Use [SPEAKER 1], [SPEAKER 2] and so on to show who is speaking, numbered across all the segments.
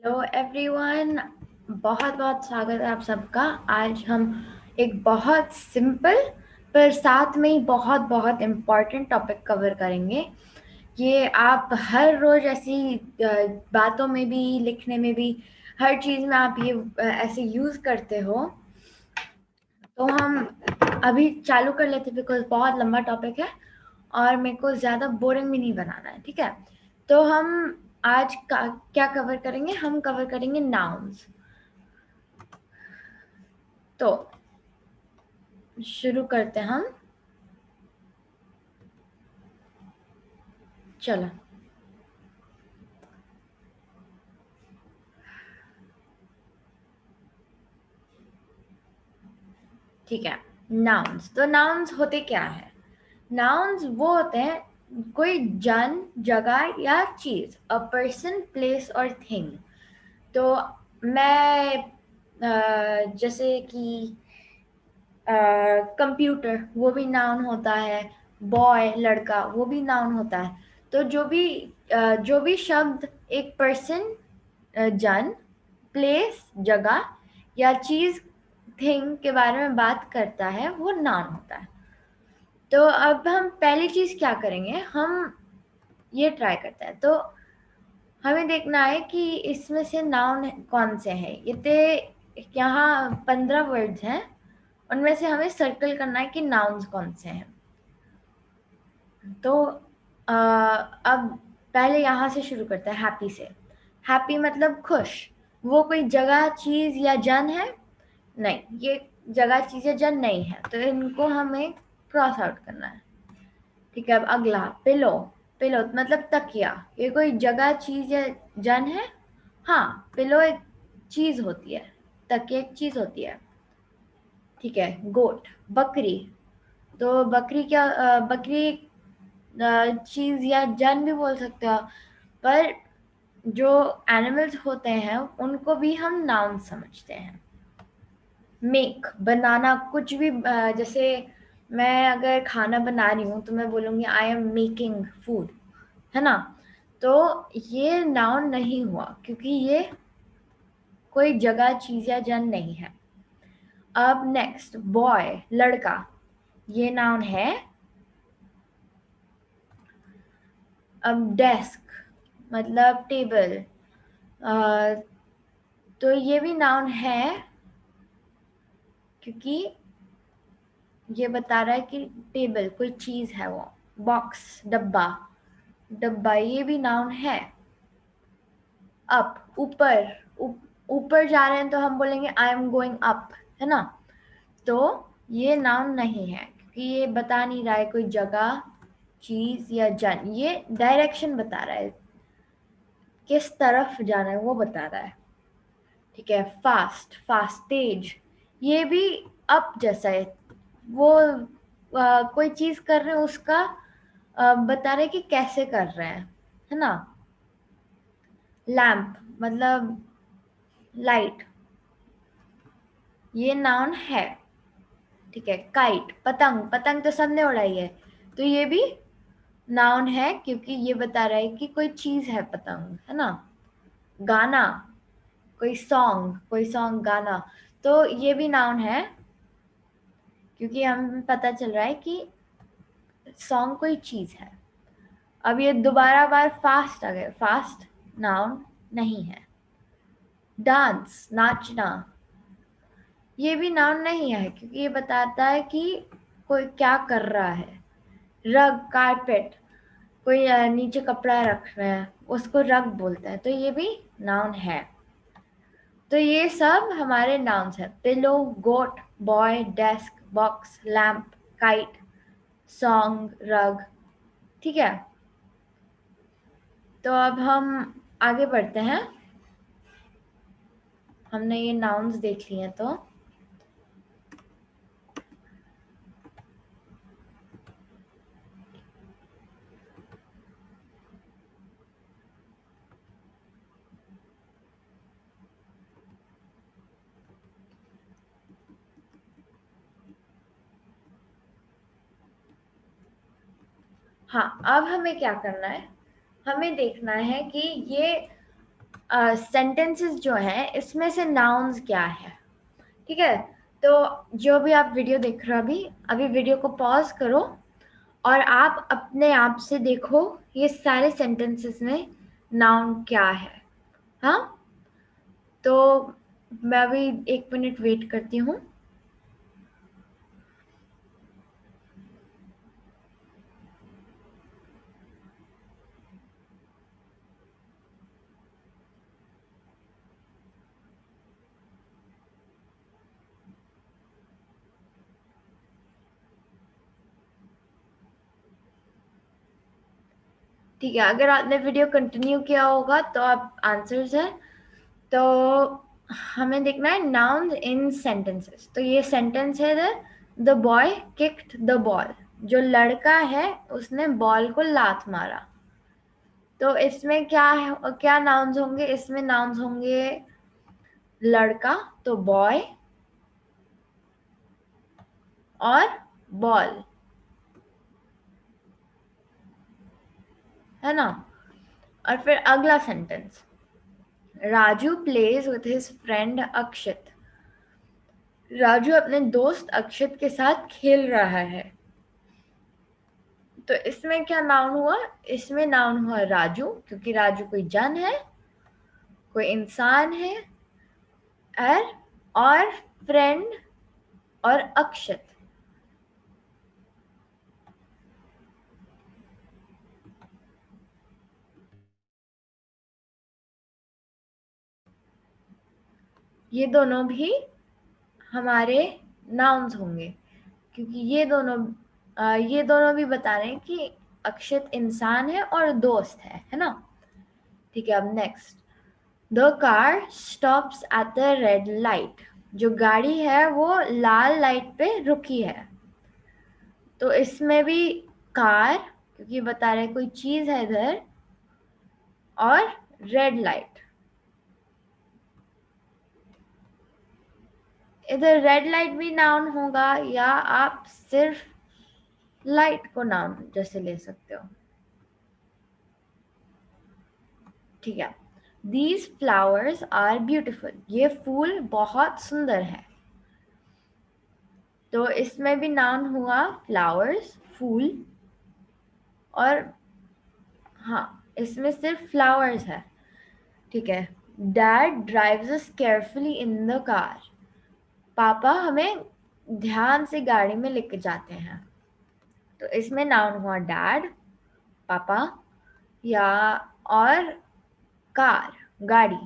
[SPEAKER 1] Hello everyone, बहुत बहुत स्वागत है आप सबका। आज हम एक बहुत सिंपल पर साथ में ही बहुत बहुत इम्पोर्टेंट टॉपिक कवर करेंगे। ये आप हर रोज ऐसी बातों में भी, लिखने में भी, हर चीज़ में आप ये ऐसे यूज़ करते हो। तो हम अभी चालू कर लेते बिकॉज बहुत लंबा टॉपिक है और मेरे को ज़्यादा बोरिंग भी नहीं बनाना है, ठीक है। तो हम आज का क्या कवर करेंगे? हम कवर करेंगे नाउन्स। तो शुरू करते हैं हम। चलो, ठीक है। नाउन्स, तो नाउन्स होते क्या है? नाउन्स वो होते हैं कोई जन, जगह या चीज, अ पर्सन, प्लेस और थिंग। तो मैं जैसे कि कंप्यूटर, वो भी नाउन होता है। बॉय, लड़का, वो भी नाउन होता है। तो जो भी शब्द एक पर्सन, जन, प्लेस, जगह या चीज, थिंग के बारे में बात करता है, वो नाउन होता है। तो अब हम पहली चीज क्या करेंगे, हम ये ट्राई करते हैं। तो हमें देखना है कि इसमें से नाउन कौन से हैं। यहाँ 15 वर्ड्स हैं, उनमें से हमें सर्कल करना है कि नाउन्स कौन से हैं। तो अब पहले यहाँ से शुरू करते हैं, हैप्पी से। हैप्पी मतलब खुश। वो कोई जगह, चीज या जन है? नहीं, ये जगह, चीज या जन नहीं है, तो इनको हमें क्रॉस आउट करना है। ठीक है। अब अगला, पिलो। पिलो मतलब तकिया। ये कोई जगह, चीज या जन है? हाँ, पिलो एक चीज होती है, तकिया एक चीज होती है। ठीक है। गोट, बकरी। तो बकरी क्या, बकरी चीज या जन भी बोल सकते हो, पर जो एनिमल्स होते हैं उनको भी हम नाउन समझते हैं। मेक, बनाना, कुछ भी जैसे मैं अगर खाना बना रही हूँ तो मैं बोलूँगी आई एम मेकिंग फूड, है ना। तो ये नाउन नहीं हुआ क्योंकि ये कोई जगह, चीज या जन नहीं है। अब नेक्स्ट, बॉय, लड़का। ये नाउन है। अब डेस्क मतलब टेबल, तो ये भी नाउन है क्योंकि ये बता रहा है कि टेबल कोई चीज है वो। बॉक्स, डब्बा, डब्बा ये भी नाउन है। अप, ऊपर, ऊपर जा रहे हैं तो हम बोलेंगे आई एम गोइंग अप, है ना। तो ये नाउन नहीं है क्योंकि ये बता नहीं रहा है कोई जगह, चीज या जन। ये डायरेक्शन बता रहा है, किस तरफ जाना है वो बता रहा है। ठीक है। फास्ट, फास्ट तेज, ये भी अप जैसा है। वो कोई चीज कर रहे हैं उसका बता रहे कि कैसे कर रहे हैं, है ना। लैम्प मतलब लाइट, ये नाउन है। ठीक है। काइट, पतंग, पतंग तो सबने उड़ाई है, तो ये भी नाउन है क्योंकि ये बता रहा है कि कोई चीज है पतंग, है ना। गाना, कोई सॉन्ग, गाना, तो ये भी नाउन है क्योंकि हमें पता चल रहा है कि सॉन्ग कोई चीज है। अब ये दोबारा बार फास्ट आ गए, फास्ट नाउन नहीं है। डांस, नाचना, ये भी नाउन नहीं है क्योंकि ये बताता है कि कोई क्या कर रहा है। रग, कारपेट, कोई नीचे कपड़ा रख रहा है उसको रग बोलते हैं, तो ये भी नाउन है। तो ये सब हमारे नाउन्स हैं। Pillow, goat, boy, desk, box, lamp, kite, song, rug. ठीक है। तो अब हम आगे बढ़ते हैं। हमने ये नाउन्स देख लिए हैं, तो हाँ, अब हमें क्या करना है, हमें देखना है कि ये सेंटेंसेस जो हैं इसमें से नाउन्स क्या है, ठीक है। तो जो भी आप वीडियो देख रहे हो अभी वीडियो को पॉज करो और आप अपने आप से देखो ये सारे सेंटेंसेस में नाउन क्या है। हाँ, तो मैं अभी 1 मिनट वेट करती हूँ। ठीक है, अगर आपने वीडियो कंटिन्यू किया होगा तो आप आंसर्स है। तो हमें देखना है नाउन इन सेंटेंसेस। तो ये सेंटेंस है the boy kicked the ball, जो लड़का है उसने बॉल को लात मारा। तो इसमें क्या है, क्या नाउन्स होंगे, इसमें नाउन्स होंगे लड़का तो बॉय और बॉल, है ना। और फिर अगला sentence, Raju plays with his friend अक्षित, राजू अपने दोस्त अक्षित के साथ खेल रहा है। तो इसमें क्या नाउन हुआ, इसमें नाउन हुआ राजू, क्योंकि राजू कोई जन है, कोई इंसान है। और फ्रेंड और अक्षित, ये दोनों भी हमारे नाउन्स होंगे, क्योंकि ये दोनों भी बता रहे हैं कि अक्षित इंसान है और दोस्त है ना। ठीक है, अब next, the car stops at the red light, जो गाड़ी है वो लाल लाइट पे रुकी है। तो इसमें भी कार, क्योंकि बता रहे कोई चीज है इधर, और रेड लाइट, इधर रेड लाइट भी नाउन होगा या आप सिर्फ लाइट को नाउन जैसे ले सकते हो। ठीक है, दीज फ्लावर्स आर ब्यूटिफुल, ये फूल बहुत सुंदर है। तो इसमें भी नाउन हुआ फ्लावर्स, फूल, और हाँ इसमें सिर्फ फ्लावर्स है। ठीक है, dad drives us carefully in the car, पापा हमें ध्यान से गाड़ी में लेके जाते हैं। तो इसमें नाउन हुआ डैड, पापा, या और कार, गाड़ी।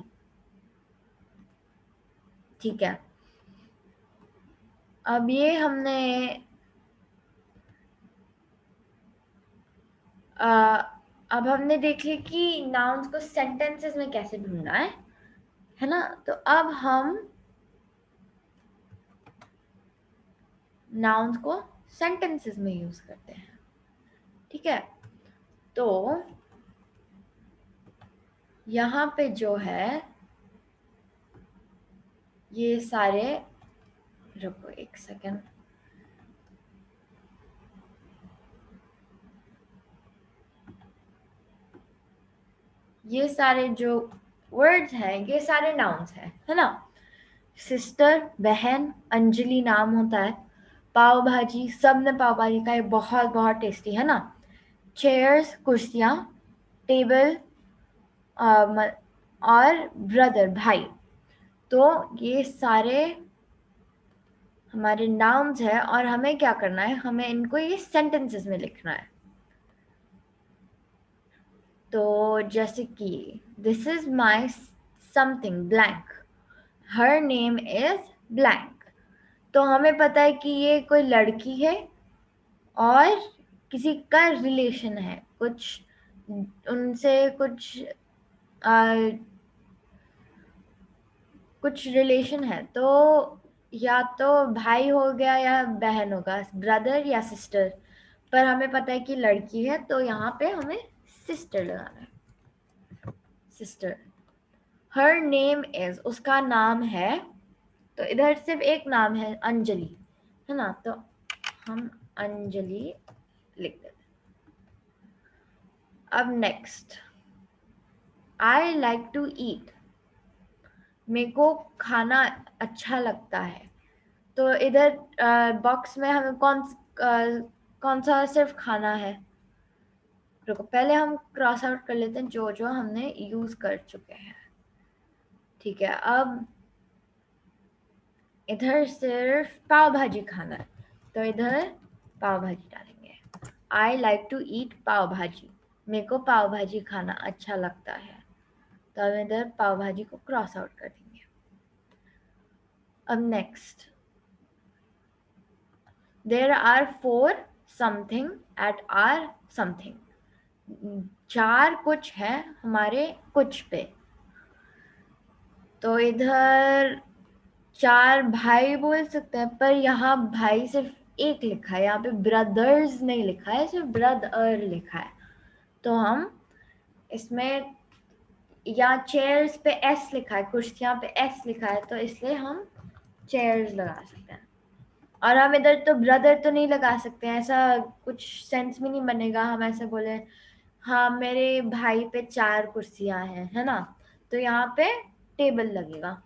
[SPEAKER 1] ठीक है, अब ये हमने अब हमने देख लिया कि नाउन्स को सेंटेंसेस में कैसे ढूंढना है ना। तो अब हम नाउन्स को सेंटेंसेस में यूज करते हैं। ठीक है, तो यहाँ पे जो है ये सारे, रुको एक सेकेंड, ये सारे जो वर्ड्स हैं ये सारे नाउन्स हैं, है ना। सिस्टर, बहन, अंजलि नाम होता है। पाव भाजी, सबने पाव भाजी खाई, बहुत बहुत टेस्टी, है ना। चेयर्स, कुर्सियाँ। टेबल, और ब्रदर, भाई। तो ये सारे हमारे नाउन्स है और हमें क्या करना है, हमें इनको ये सेंटेंसेस में लिखना है। तो जैसे कि this is my something blank, her name is blank. तो हमें पता है कि ये कोई लड़की है और किसी का रिलेशन है, कुछ उनसे कुछ रिलेशन है। तो या तो भाई हो गया या बहन होगा, ब्रदर या सिस्टर। पर हमें पता है कि लड़की है तो यहाँ पे हमें सिस्टर लगाना है, सिस्टर। हर नेम इज, उसका नाम है। तो इधर सिर्फ एक नाम है अंजलि, है ना। तो हम अंजलि लिख देते। अब next, I like to eat, मेरे को खाना अच्छा लगता है। तो इधर बॉक्स में हमें कौन सा सिर्फ खाना है। रुको, पहले हम क्रॉस आउट कर लेते हैं जो जो हमने यूज कर चुके हैं। ठीक है, अब इधर सिर्फ पाव भाजी खाना है, तो इधर पाव भाजी डालेंगे। आई लाइक टू ईट पाव भाजी, मेरे को पाव भाजी खाना अच्छा लगता है, तो हम इधर पाव भाजी को क्रॉस आउट कर देंगे। अब next, there are 4 something eight or something, 4 कुछ है हमारे कुछ पे। तो इधर 4 भाई बोल सकते हैं, पर यहाँ भाई सिर्फ एक लिखा है, यहाँ पे ब्रदर्स नहीं लिखा है, सिर्फ ब्रदर लिखा है। तो हम इसमें, या चेयर्स पे एस लिखा है, कुर्सियां पे एस लिखा है, तो इसलिए हम चेयर्स लगा सकते हैं। और हम इधर तो ब्रदर तो नहीं लगा सकते हैं, ऐसा कुछ सेंस में नहीं बनेगा हम ऐसे बोले हाँ मेरे भाई पे 4 कुर्सियां हैं, है ना। तो यहाँ पे टेबल लगेगा।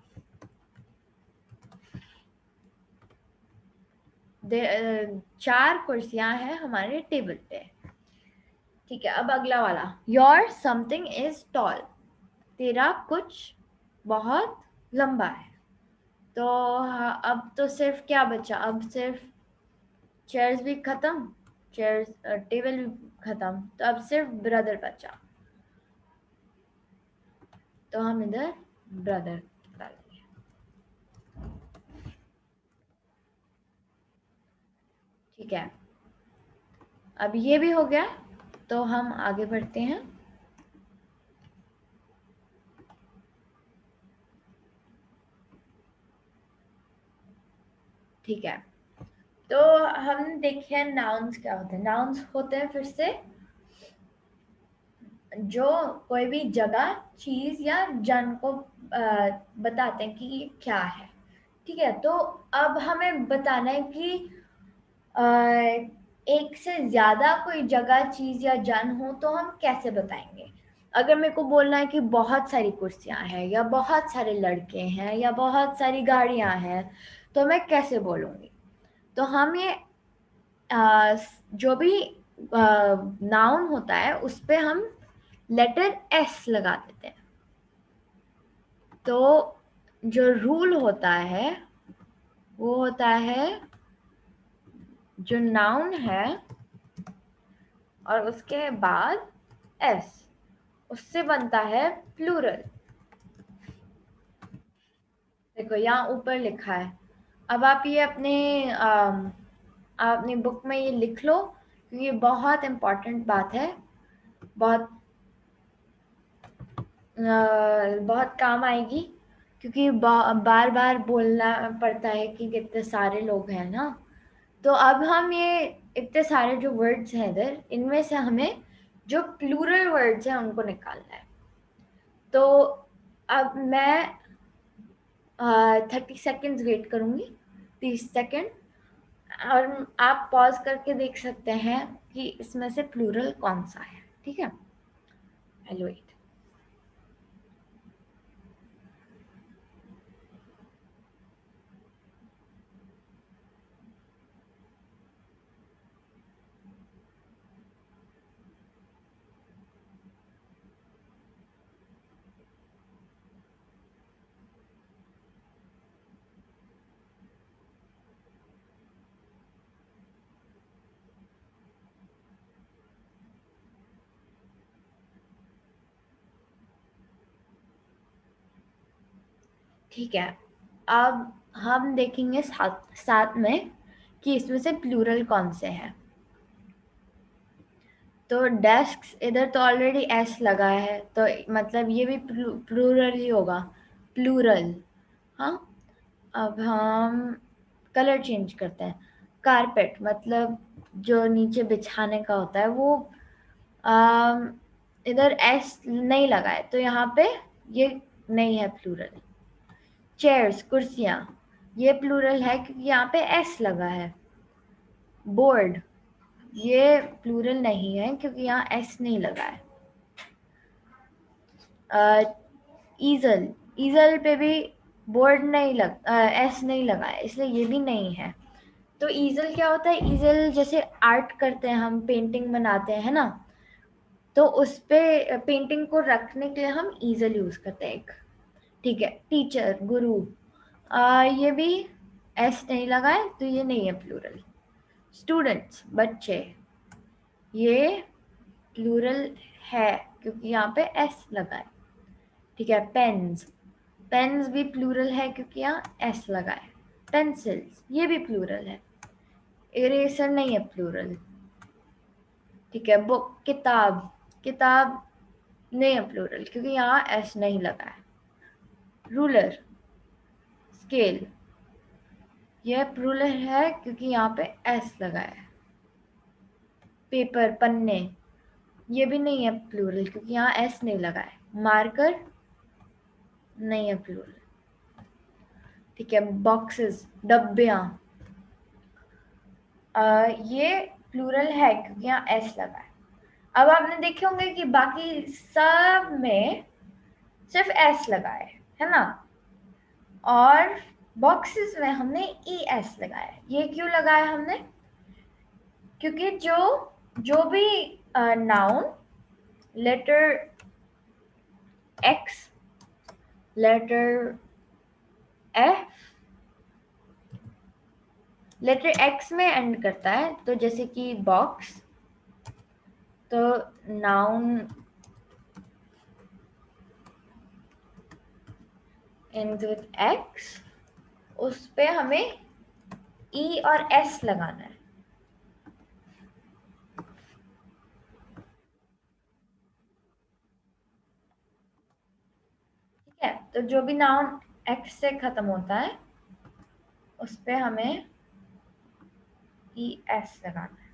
[SPEAKER 1] 4 कुर्सियां हैं हमारे टेबल पे। ठीक है, अब अगला वाला, योर समथिंग इज टॉल, तेरा कुछ बहुत लंबा है। तो अब तो सिर्फ क्या बचा, अब सिर्फ चेयर्स भी खत्म, चेयर्स टेबल भी खत्म, तो अब सिर्फ ब्रदर बचा। तो हम इधर ब्रदर डालेंगे। ठीक है, अब ये भी हो गया, तो हम आगे बढ़ते हैं। ठीक है, तो हम देखें नाउन्स क्या होते हैं। नाउन्स होते हैं फिर से जो कोई भी जगह, चीज या जन को बताते हैं कि ये क्या है। ठीक है, तो अब हमें बताना है कि एक से ज्यादा कोई जगह, चीज या जन हो तो हम कैसे बताएंगे। अगर मेरे को बोलना है कि बहुत सारी कुर्सियां हैं, या बहुत सारे लड़के हैं, या बहुत सारी गाड़ियां हैं, तो मैं कैसे बोलूंगी। तो हम ये जो भी नाउन होता है उस पे हम लेटर एस लगा देते हैं। तो जो रूल होता है वो होता है, जो नाउन है और उसके बाद एस, उससे बनता है प्लूरल। देखो यहाँ ऊपर लिखा है। अब आप ये अपनी बुक में ये लिख लो, क्योंकि ये बहुत इम्पोर्टेंट बात है, बहुत बहुत काम आएगी, क्योंकि बार बार बोलना पड़ता है कि कितने सारे लोग हैं ना। तो अब हम ये इतने सारे जो वर्ड्स हैं इधर, इनमें से हमें जो प्लूरल वर्ड्स हैं उनको निकालना है। तो अब मैं 30 सेकेंड्स वेट करूंगी, 30 सेकेंड, और आप पॉज करके देख सकते हैं कि इसमें से प्लूरल कौन सा है। ठीक है, हेलो वेट। ठीक है, अब हम देखेंगे साथ साथ में कि इसमें से प्लूरल कौन से हैं। तो डेस्क, इधर तो ऑलरेडी एस लगा है, तो मतलब ये भी प्लूरल ही होगा, प्लूरल। हाँ, अब हम कलर चेंज करते हैं। कारपेट मतलब जो नीचे बिछाने का होता है वो, अम, इधर एस नहीं लगा है, तो यहाँ पे ये नहीं है प्लूरल। चेयर्स, कुर्सियाँ, ये प्लूरल है क्योंकि यहाँ पे एस लगा है। बोर्ड, ये प्लूरल नहीं है क्योंकि यहाँ एस नहीं लगा है। ईजल, ईजल पे भी बोर्ड नहीं एस नहीं लगा है, इसलिए ये भी नहीं है। तो ईजल क्या होता है? ईजल जैसे आर्ट करते हैं हम, पेंटिंग बनाते हैं, है ना, तो उस पे पेंटिंग को रखने के लिए हम ईजल यूज करते हैं एक। ठीक है, टीचर, गुरु, ये भी एस नहीं लगा है, तो ये नहीं है प्लूरल। स्टूडेंट्स, बच्चे, ये प्लूरल है क्योंकि यहाँ पे एस लगा है। ठीक है, पेन्स, पेन्स भी प्लूरल है क्योंकि यहाँ एस लगा है। पेंसिल्स, ये भी प्लूरल है। इरेजर नहीं है प्लूरल। ठीक है, बुक, किताब, किताब नहीं है प्लूरल क्योंकि यहाँ एस नहीं लगा है। रूलर, स्केल, यह प्लूरल है क्योंकि यहाँ पे एस लगा है। पेपर, पन्ने, ये भी नहीं है प्लूरल क्योंकि यहाँ एस नहीं लगा है। मार्कर नहीं है प्लूरल। ठीक है, बॉक्सेस, डब्बियाँ, ये प्लूरल है क्योंकि यहाँ एस लगा है। अब आपने देखे होंगे कि बाकी सब में सिर्फ एस लगा है ना, और बॉक्सेस में हमने ई एस लगाया है। ये क्यों लगाया हमने? क्योंकि जो भी noun letter x, letter f, letter x में एंड करता है, तो जैसे कि बॉक्स, तो नाउन एंड विथ एक्स, उस पे हमें ई और एस लगाना है। ठीक है, तो जो भी नाउन एक्स से खत्म होता है उस पे हमें ई एस लगाना है।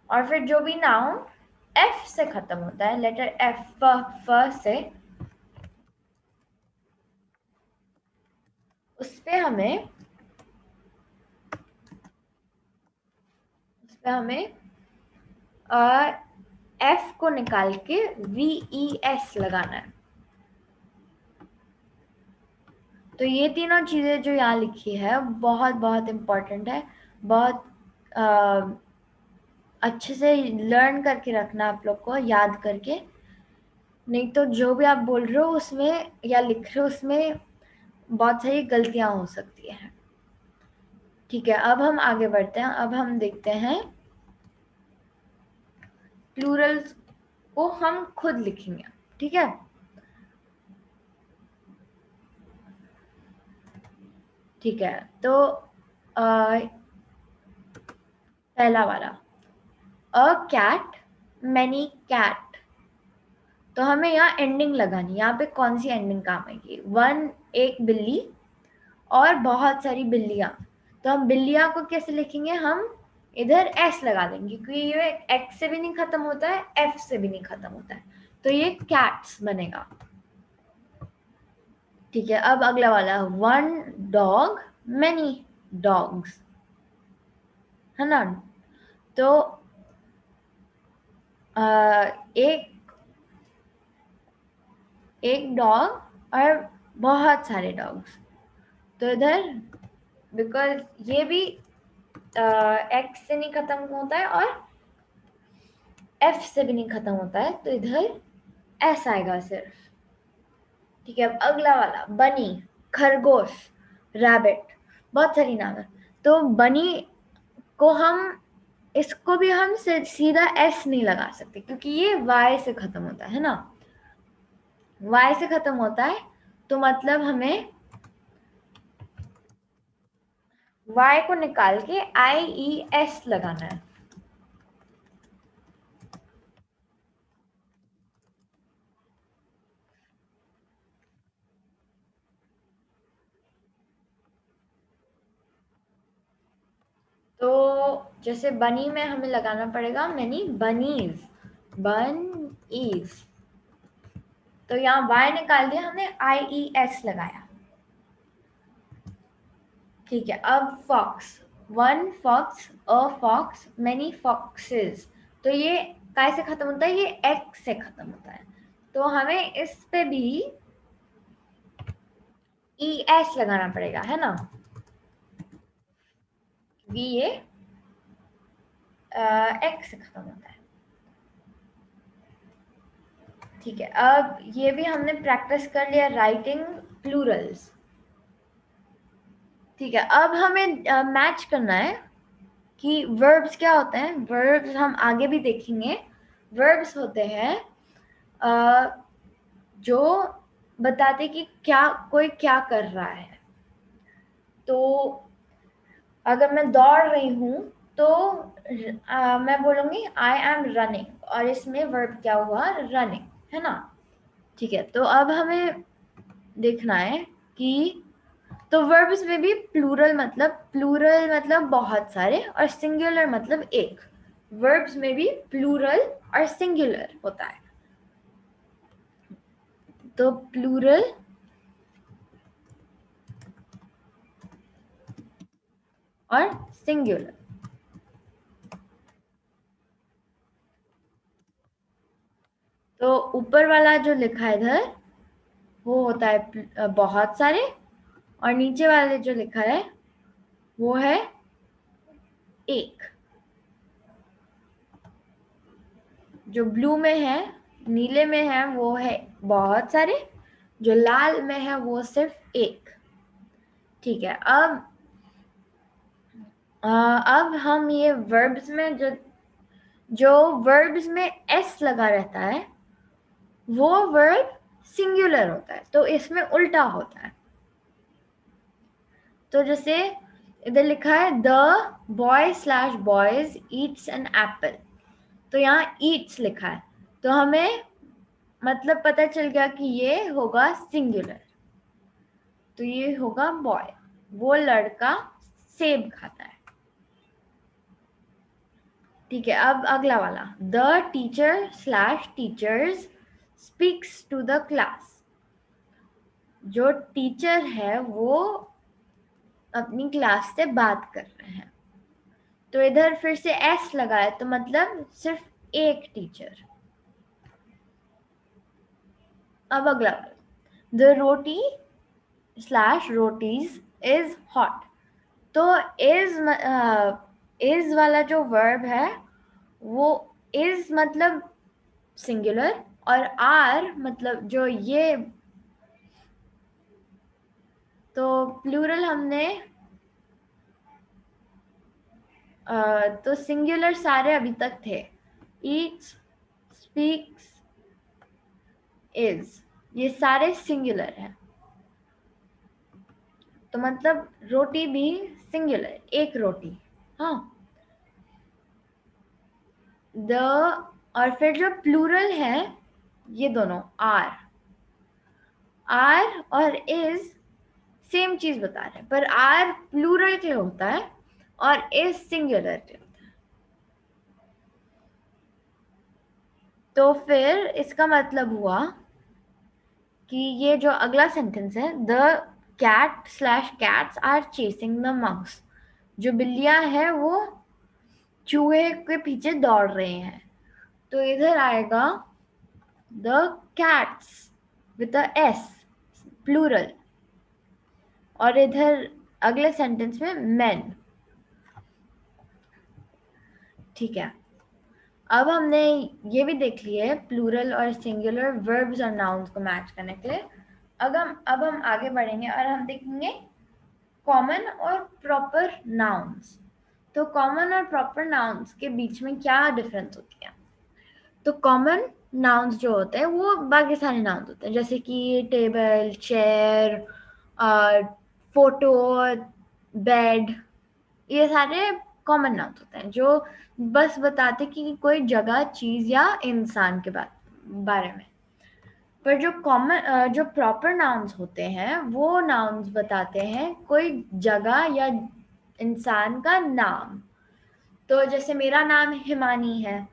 [SPEAKER 1] और फिर जो भी नाउन एफ से खत्म होता है, लेटर एफ, फ से, उस पे हमें एफ को निकाल के वी ई एस लगाना है। तो ये तीनों चीजें जो यहाँ लिखी है बहुत बहुत इम्पोर्टेंट है। बहुत अच्छे से लर्न करके रखना आप लोग को, याद करके, नहीं तो जो भी आप बोल रहे हो उसमें या लिख रहे हो उसमें बहुत सारी गलतियां हो सकती है। ठीक है, अब हम आगे बढ़ते हैं। अब हम देखते हैं प्लूरल्स को हम खुद लिखेंगे। ठीक है, ठीक है, तो पहला वाला, अ कैट, मैनी कैट, तो हमें यहाँ एंडिंग लगानी। यहाँ पे कौन सी एंडिंग काम आएगी? वन, एक बिल्ली और बहुत सारी बिल्लियां, तो हम बिल्लियां को कैसे लिखेंगे? हम इधर एस लगा देंगे क्योंकि ये एक्स से भी नहीं खत्म होता है, एफ से भी नहीं खत्म होता है, तो ये कैट्स बनेगा। ठीक है, अब अगला वाला, वन डॉग, मैनी डॉग्स, है ना, तो एक एक डॉग और बहुत सारे डॉग्स, तो इधर बिकॉज ये भी एक्स से नहीं खत्म होता है और एफ से भी नहीं खत्म होता है, तो इधर एस आएगा सिर्फ। ठीक है, अब अगला वाला, बनी, खरगोश, रैबिट, बहुत सारी नाम है, तो बनी को हम, इसको भी हम सीधा एस नहीं लगा सकते क्योंकि ये वाई से खत्म होता है ना, वाई से खत्म होता है, तो मतलब हमें वाई को निकाल के आई ई एस लगाना है। तो जैसे बनी में हमें लगाना पड़ेगा मैनी बनीज, बन ईज, तो यहाँ वाई निकाल दिया हमने, आई ई एस लगाया। ठीक है, अब fox, one fox, a fox, many foxes, तो ये काय से खत्म होता है? ये एक्स से खत्म होता है, तो हमें इस पे भी ES लगाना पड़ेगा, है ना, क्योंकि ये X से खत्म होता है। ठीक है, अब ये भी हमने प्रैक्टिस कर लिया, राइटिंग प्लूरल्स। ठीक है, अब हमें मैच करना है कि वर्ब्स क्या होते हैं। वर्ब्स हम आगे भी देखेंगे। वर्ब्स होते हैं जो बताते कि क्या कोई क्या कर रहा है। तो अगर मैं दौड़ रही हूँ तो मैं बोलूँगी आई एम रनिंग, और इसमें वर्ब क्या हुआ, रनिंग, है ना। ठीक है, तो अब हमें देखना है कि तो वर्ब्स में भी प्लूरल मतलब बहुत सारे, और सिंगुलर मतलब एक। वर्ब्स में भी प्लूरल और सिंगुलर होता है। तो प्लूरल और सिंगुलर। तो ऊपर वाला जो लिखा है इधर वो होता है बहुत सारे, और नीचे वाले जो लिखा है वो है एक। जो ब्लू में है, नीले में है, वो है बहुत सारे। जो लाल में है वो सिर्फ एक। ठीक है, अब हम ये वर्ब्स में जो वर्ब्स में एस लगा रहता है वो वर्ब सिंगुलर होता है, तो इसमें उल्टा होता है। तो जैसे इधर लिखा है द बॉय/बॉयज ईट्स एन एप्पल, तो यहाँ ईट्स लिखा है, तो हमें मतलब पता चल गया कि ये होगा सिंगुलर। तो ये होगा बॉय, वो लड़का सेब खाता है। ठीक है, अब अगला वाला, the teacher teachers speaks to the class. जो टीचर है वो अपनी क्लास से बात कर रहे हैं। तो इधर फिर से एस लगा है, तो मतलब सिर्फ एक टीचर। अब अगला, द रोटी/रोटीज इज हॉट। तो इज वाला जो वर्ब है वो इज मतलब सिंगुलर, और आर मतलब जो ये, तो प्लूरल हमने तो सिंगुलर सारे अभी तक थे, ईट्स, स्पीक्स, इज, ये सारे सिंगुलर हैं। तो मतलब रोटी भी सिंगुलर, एक रोटी। हाँ, द, और फिर जो प्लूरल है ये दोनों आर और इज सेम चीज बता रहे हैं, पर आर प्लूरल के होता है और इज सिंगुलर के होता है। तो फिर इसका मतलब हुआ कि ये जो अगला सेंटेंस है, the cat cats are chasing the mouse, जो बिल्लियां हैं वो चूहे के पीछे दौड़ रहे हैं। तो इधर आएगा the cats with a s, plural, और इधर अगले सेंटेंस में मेन। ठीक है, अब हमने ये भी देख लिया है प्लूरल और सिंगुलर वर्ब्स और नाउन्स को मैच करने के लिए। अब हम आगे बढ़ेंगे और हम देखेंगे कॉमन और प्रॉपर नाउन्स। तो कॉमन और प्रॉपर नाउन्स के बीच में क्या डिफरेंस होती है। तो कॉमन नाउन्स जो होते हैं वो बाकी सारे नाउन्स होते हैं, जैसे कि टेबल, चेयर, फोटो, बेड, ये सारे कॉमन नाउन्स होते हैं जो बस बताते कि कोई जगह, चीज या इंसान के बारे में। पर जो प्रॉपर नाउन्स होते हैं वो नाउन्स बताते हैं कोई जगह या इंसान का नाम। तो जैसे मेरा नाम हिमानी है,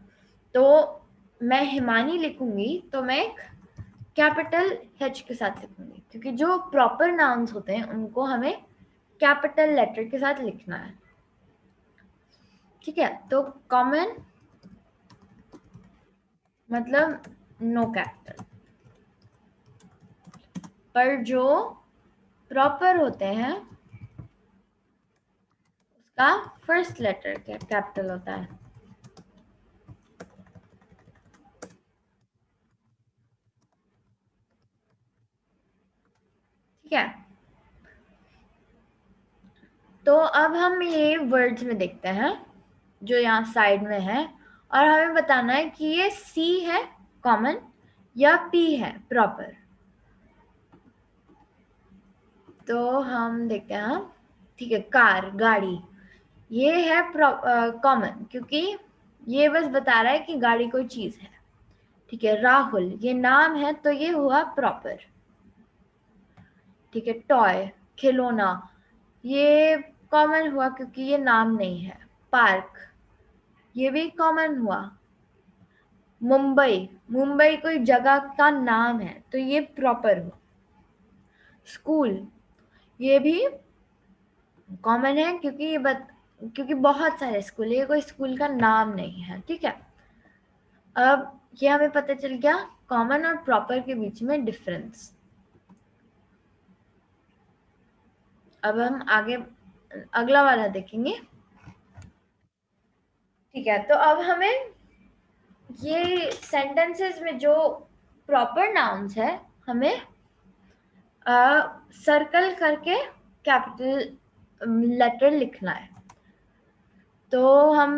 [SPEAKER 1] तो मैं हिमानी लिखूंगी तो मैं एक कैपिटल H के साथ लिखूंगी, क्योंकि जो प्रॉपर नाउन्स होते हैं उनको हमें कैपिटल लेटर के साथ लिखना है। ठीक है, तो कॉमन मतलब नो कैपिटल, पर जो प्रॉपर होते हैं उसका फर्स्ट लेटर कैपिटल होता है। ठीक है, तो अब हम ये वर्ड्स में देखते हैं जो यहाँ साइड में है, और हमें बताना है कि ये सी है कॉमन या पी है प्रॉपर। तो हम देखते हैं, ठीक है, कार गाड़ी, ये है कॉमन क्योंकि ये बस बता रहा है कि गाड़ी कोई चीज है। ठीक है, राहुल ये नाम है तो ये हुआ प्रॉपर। ठीक है, टॉय खिलौना, ये कॉमन हुआ क्योंकि ये नाम नहीं है। पार्क ये भी कॉमन हुआ। मुंबई, मुंबई कोई जगह का नाम है तो ये प्रॉपर हुआ। स्कूल ये भी कॉमन है क्योंकि क्योंकि बहुत सारे स्कूल, ये कोई स्कूल का नाम नहीं है। ठीक है, अब ये हमें पता चल गया कॉमन और प्रॉपर के बीच में डिफरेंस। अब हम आगे अगला वाला देखेंगे। ठीक है, तो अब हमें ये सेंटेंसेस में जो प्रॉपर नाउन्स है हमें सर्कल करके कैपिटल लेटर लिखना है। तो हम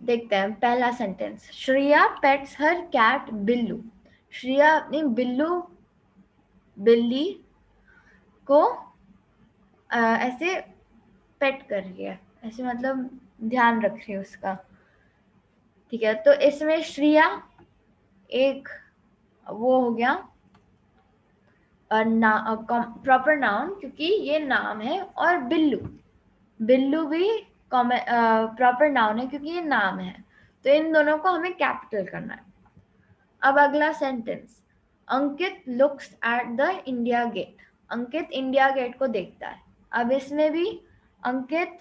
[SPEAKER 1] देखते हैं पहला सेंटेंस, श्रेया पेट्स हर कैट बिल्लू। श्रेया अपनी बिल्ली को ऐसे पेट कर रही है, ऐसे मतलब ध्यान रख रही है उसका। ठीक है, तो इसमें श्रेया एक वो हो गया प्रॉपर नाउन क्योंकि ये नाम है, और बिल्लू, बिल्लू भी प्रॉपर नाउन है क्योंकि ये नाम है। तो इन दोनों को हमें कैपिटल करना है। अब अगला sentence, Ankit looks at the India gate. Ankit India gate को देखता है। अब इसमें भी अंकित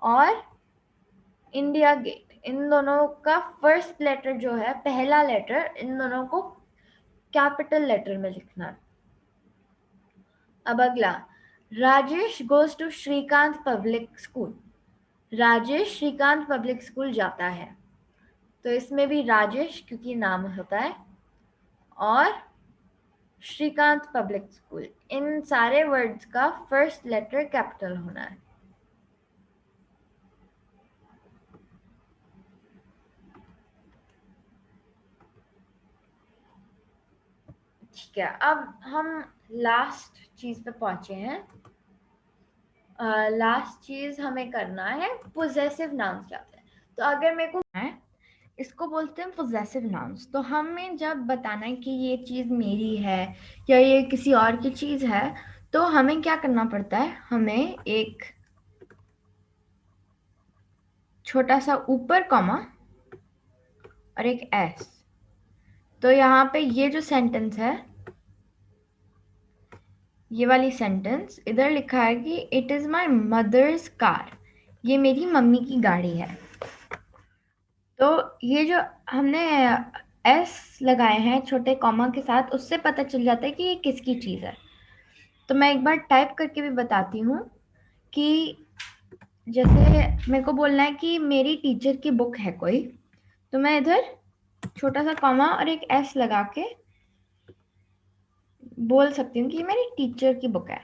[SPEAKER 1] और इंडिया गेट, इन दोनों का फर्स्ट लेटर जो है, पहला लेटर, इन दोनों को कैपिटल लेटर में लिखना है। अब अगला, Rajesh goes to Shrikant public school. Rajesh Shrikant public school जाता है। तो इसमें भी राजेश क्योंकि नाम होता है, और श्रीकांत पब्लिक स्कूल, इन सारे वर्ड्स का फर्स्ट लेटर कैपिटल होना है। ठीक है, अब हम लास्ट चीज पे पहुंचे हैं। लास्ट चीज हमें करना है पोजेसिव नाउन्स क्या होते हैं। तो अगर मेरे को है, इसको बोलते हैं पोजेसिव नाउन्स। तो हमें जब बताना है कि ये चीज मेरी है या ये किसी और की चीज है, तो हमें क्या करना पड़ता है, हमें एक छोटा सा ऊपर कॉमा और एक एस। तो यहाँ पे ये जो सेंटेंस है, ये वाली सेंटेंस, इधर लिखा है कि it is my mother's car, ये मेरी मम्मी की गाड़ी है। तो ये जो हमने एस लगाए हैं छोटे कॉमा के साथ, उससे पता चल जाता है कि ये किसकी चीज है। तो मैं एक बार टाइप करके भी बताती हूँ कि जैसे मेरे को बोलना है कि मेरी टीचर की बुक है कोई, तो मैं इधर छोटा सा कॉमा और एक एस लगा के बोल सकती हूँ कि ये मेरी टीचर की बुक है।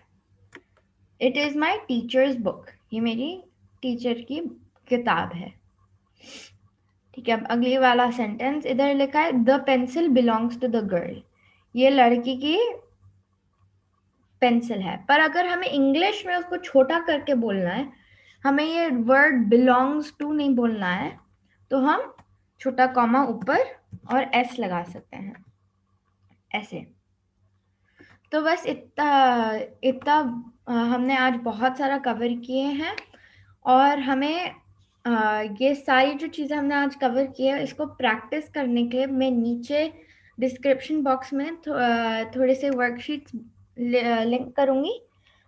[SPEAKER 1] It is my teachers book, ये मेरी टीचर की किताब है। ठीक है, अब अगली वाला सेंटेंस, इधर लिखा है the pencil belongs to the girl, ये लड़की की पेंसिल है। पर अगर हमें इंग्लिश में उसको छोटा करके बोलना है, हमें ये वर्ड बिलोंग्स टू नहीं बोलना है, तो हम छोटा कॉमा ऊपर और एस लगा सकते हैं ऐसे। तो बस इतना इतना हमने आज बहुत सारा कवर किए हैं, और हमें ये सारी जो चीज़ें हमने आज कवर की है, इसको प्रैक्टिस करने के लिए मैं नीचे डिस्क्रिप्शन बॉक्स में थोड़े से वर्कशीट्स लिंक करूँगी।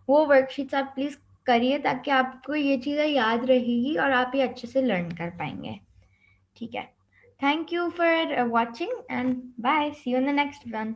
[SPEAKER 1] वो वर्कशीट्स आप प्लीज़ करिए ताकि आपको ये चीज़ें याद रहेगी और आप ये अच्छे से लर्न कर पाएंगे। ठीक है, thank you for watching and bye, see you in the next one.